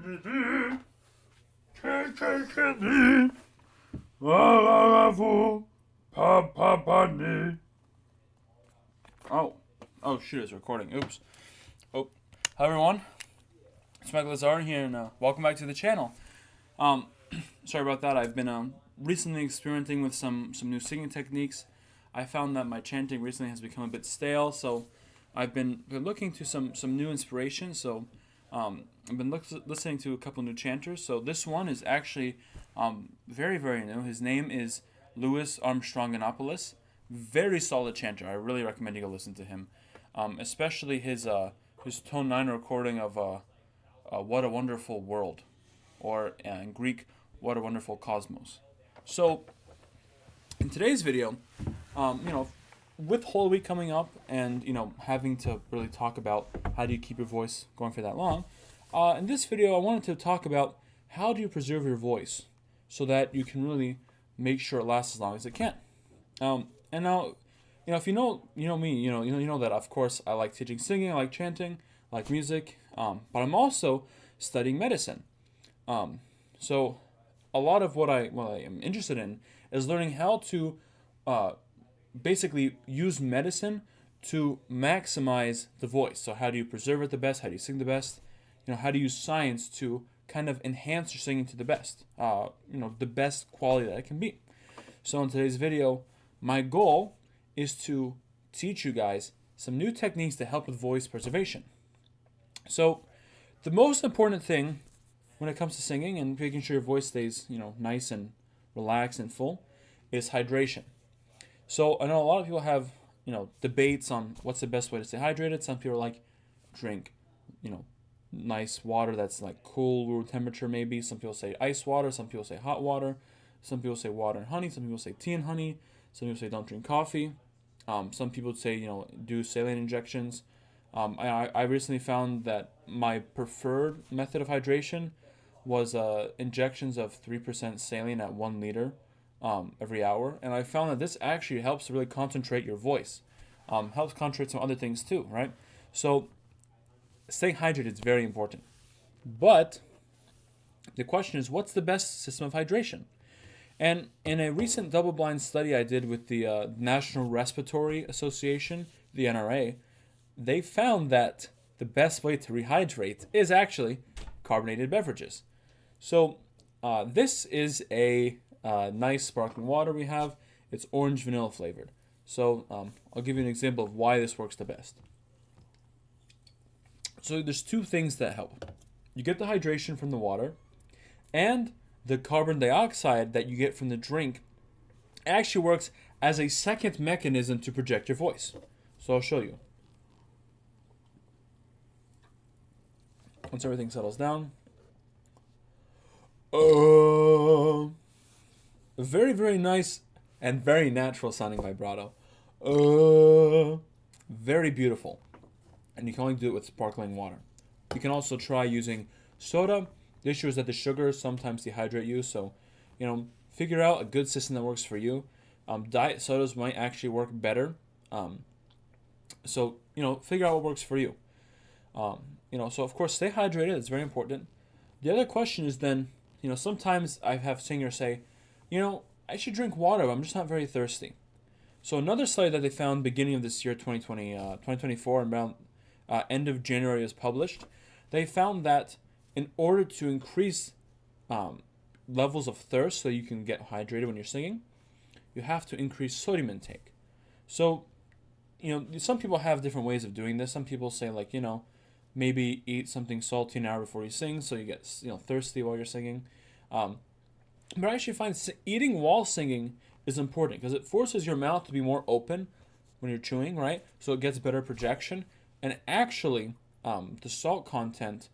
Oh shoot, it's recording. Oops. Oh, hi everyone. It's Michael Lazar here, and welcome back to the channel. Sorry about that. I've been recently experimenting with some new singing techniques. I found that my chanting recently has become a bit stale, so I've been looking to some new inspiration. So I've been listening to a couple new chanters. So this one is actually very new. His name is Louis Armstronganopoulos. Very solid chanter. I really recommend you go listen to him, especially his Tone 9 recording of "What a Wonderful World," or in Greek, "What a Wonderful Cosmos." So in today's video, with Holy Week coming up, and having to really talk about how do you keep your voice going for that long, in this video I wanted to talk about how do you preserve your voice so that you can really make sure it lasts as long as it can. And now, if you know me, you know that of course I like teaching singing, I like chanting, I like music, but I'm also studying medicine. So a lot of what I am interested in is learning how to basically use medicine to maximize the voice. So how do you preserve it the best? How do you sing the best? How do you use science to kind of enhance your singing to the best? The best quality that it can be. So in today's video, my goal is to teach you guys some new techniques to help with voice preservation. So the most important thing when it comes to singing and making sure your voice stays, nice and relaxed and full is hydration. So I know a lot of people have, debates on what's the best way to stay hydrated. Some people are like, drink, nice water that's like cool room temperature maybe. Some people say ice water. Some people say hot water. Some people say water and honey. Some people say tea and honey. Some people say don't drink coffee. Some people say, do saline injections. I recently found that my preferred method of hydration was injections of 3% saline at 1 liter every hour. And I found that this actually helps really concentrate your voice. Helps concentrate some other things too, right? So staying hydrated is very important. But the question is, what's the best system of hydration? And in a recent double-blind study I did with the National Respiratory Association, the NRA, they found that the best way to rehydrate is actually carbonated beverages. So this is a nice sparkling water we have. It's orange vanilla flavored. So I'll give you an example of why this works the best. So there's two things that help. You get the hydration from the water, and the carbon dioxide that you get from the drink actually works as a second mechanism to project your voice. So I'll show you. Once everything settles down. A very nice and very natural sounding vibrato. Very beautiful. And you can only do it with sparkling water. You can also try using soda. The issue is that the sugars sometimes dehydrate you, so figure out a good system that works for you. Diet sodas might actually work better. So figure out what works for you. So of course stay hydrated. It's very important. The other question is then, sometimes I have singers say, I should drink water, but I'm just not very thirsty. So another study that they found beginning of this year, 2024, and around end of January was published. They found that in order to increase levels of thirst so you can get hydrated when you're singing, you have to increase sodium intake. So, some people have different ways of doing this. Some people say maybe eat something salty an hour before you sing so you get thirsty while you're singing. But I actually find eating while singing is important because it forces your mouth to be more open when you're chewing, right? So it gets better projection. And actually, the salt content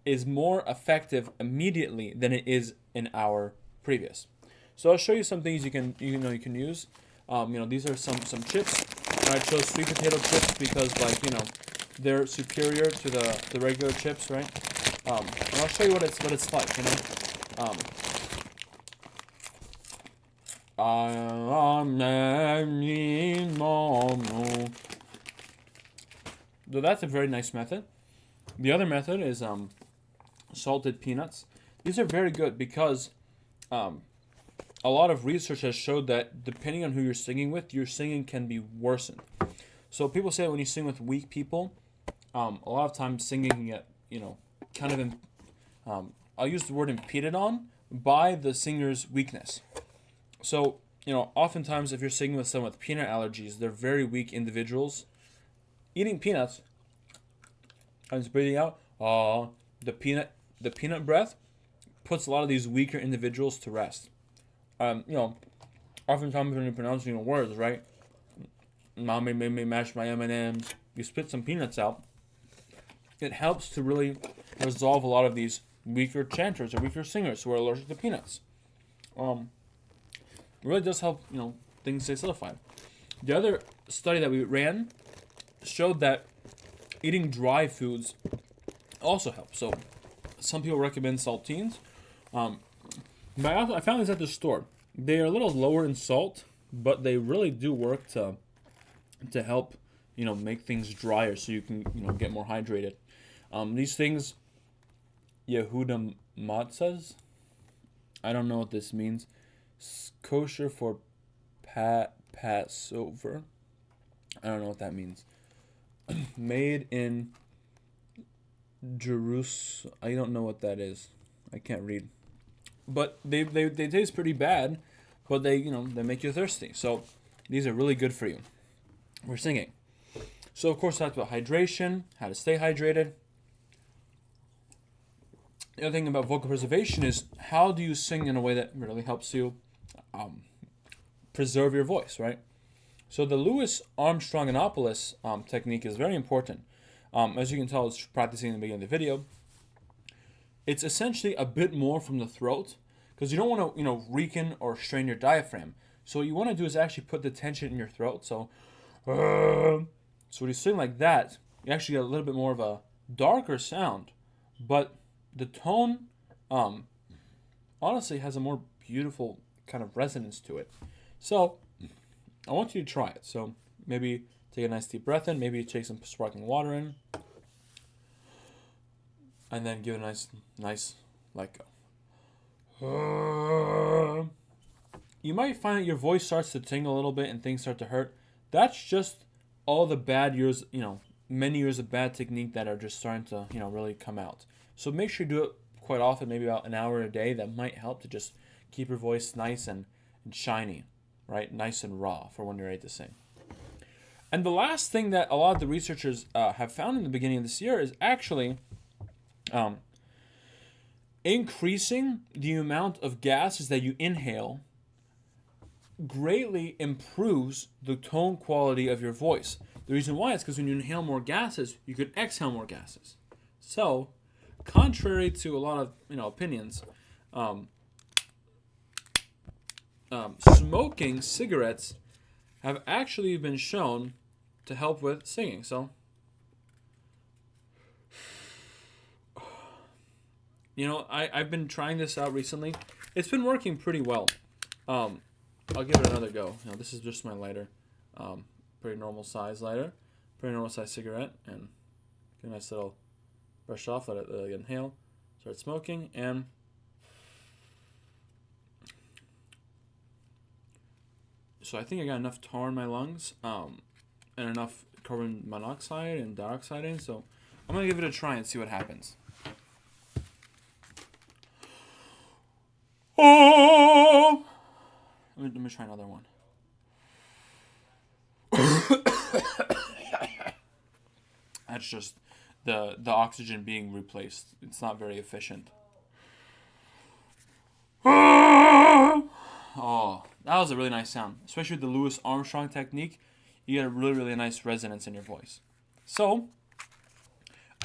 is more effective immediately than it is an hour previous. So I'll show you some things you can use. These are some chips. And I chose sweet potato chips because they're superior to the regular chips, right? And I'll show you what it's like. So that's a very nice method. The other method is salted peanuts. These are very good because a lot of research has showed that depending on who you're singing with, your singing can be worsened. So people say that when you sing with weak people, a lot of times singing can get, kind of, I'll use the word impeded on by the singer's weakness. So, oftentimes if you're singing with someone with peanut allergies, they're very weak individuals. Eating peanuts and breathing out, the peanut breath puts a lot of these weaker individuals to rest. Oftentimes when you're pronouncing words, right? Mommy made me mash my M&Ms. You spit some peanuts out. It helps to really resolve a lot of these weaker chanters or weaker singers who are allergic to peanuts. It really does help, things stay solidified. The other study that we ran showed that eating dry foods also helps. So some people recommend saltines. But I found these at the store. They are a little lower in salt, but they really do work to help, make things drier so you can, get more hydrated. These things, Yehuda matzahs, I don't know what this means. Kosher for Passover. I don't know what that means. Made in Jerusalem. I don't know what that is. I can't read. But they taste pretty bad, but they make you thirsty. So these are really good for you. We're singing. So of course I talked about hydration, how to stay hydrated. The other thing about vocal preservation is how do you sing in a way that really helps you preserve your voice, right? So the Louis Armstrong-Anopoulos technique is very important. As you can tell, I was practicing in the beginning of the video. It's essentially a bit more from the throat because you don't want to, weaken or strain your diaphragm. So what you want to do is actually put the tension in your throat. So when you sing like that, you actually get a little bit more of a darker sound, but the tone, honestly, has a more beautiful kind of resonance to it. So I want you to try it. So maybe take a nice deep breath in. Maybe you take some sparkling water in. And then give it a nice let go. You might find that your voice starts to tingle a little bit and things start to hurt. That's just all the bad years, many years of bad technique that are just starting to, really come out. So make sure you do it quite often, maybe about an hour a day. That might help to just keep your voice nice and shiny, right? Nice and raw for when you're ready to sing. And the last thing that a lot of the researchers have found in the beginning of this year is actually increasing the amount of gases that you inhale greatly improves the tone quality of your voice. The reason why is because when you inhale more gases, you could exhale more gases. So, contrary to a lot of opinions, smoking cigarettes have actually been shown to help with singing. So, I've been trying this out recently. It's been working pretty well. I'll give it another go. This is just my lighter. Pretty normal size lighter. Pretty normal size cigarette. And get a nice little brush off. Let it inhale. Start smoking. And so I think I got enough tar in my lungs. And enough carbon monoxide and dioxide in. So I'm going to give it a try and see what happens. Oh! Let me try another one. That's just the oxygen being replaced. It's not very efficient. Oh, that was a really nice sound. Especially with the Louis Armstrong technique, you get a really, really nice resonance in your voice. So,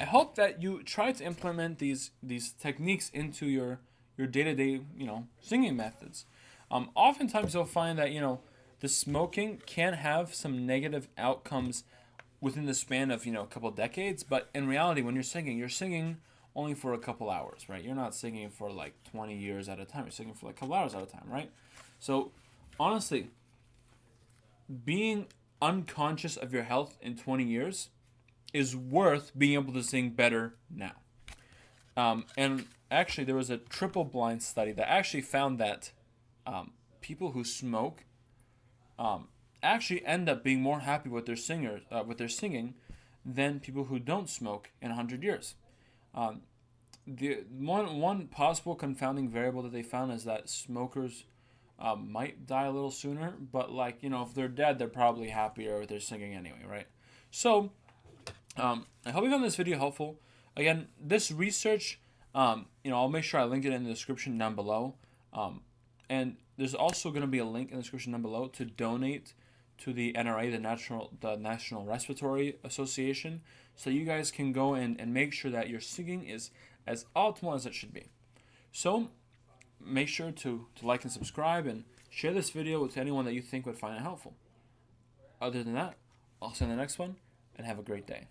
I hope that you try to implement these techniques into your day-to-day, singing methods. Oftentimes you'll find that, the smoking can have some negative outcomes within the span of, a couple of decades. But in reality, when you're singing only for a couple hours, right? You're not singing for like 20 years at a time. You're singing for like a couple hours at a time, right? So, honestly, being unconscious of your health in 20 years is worth being able to sing better now. And actually, there was a triple blind study that actually found that people who smoke actually end up being more happy with their singing than people who don't smoke in 100 years. The one possible confounding variable that they found is that smokers might die a little sooner, but if they're dead, they're probably happier with their singing anyway, right? So I hope you found this video helpful. Again, this research, I'll make sure I link it in the description down below. And there's also going to be a link in the description down below to donate to the NRA, the National Respiratory Association, so you guys can go and make sure that your singing is as optimal as it should be. So make sure to like and subscribe and share this video with anyone that you think would find it helpful. Other than that, I'll see you in the next one, and have a great day.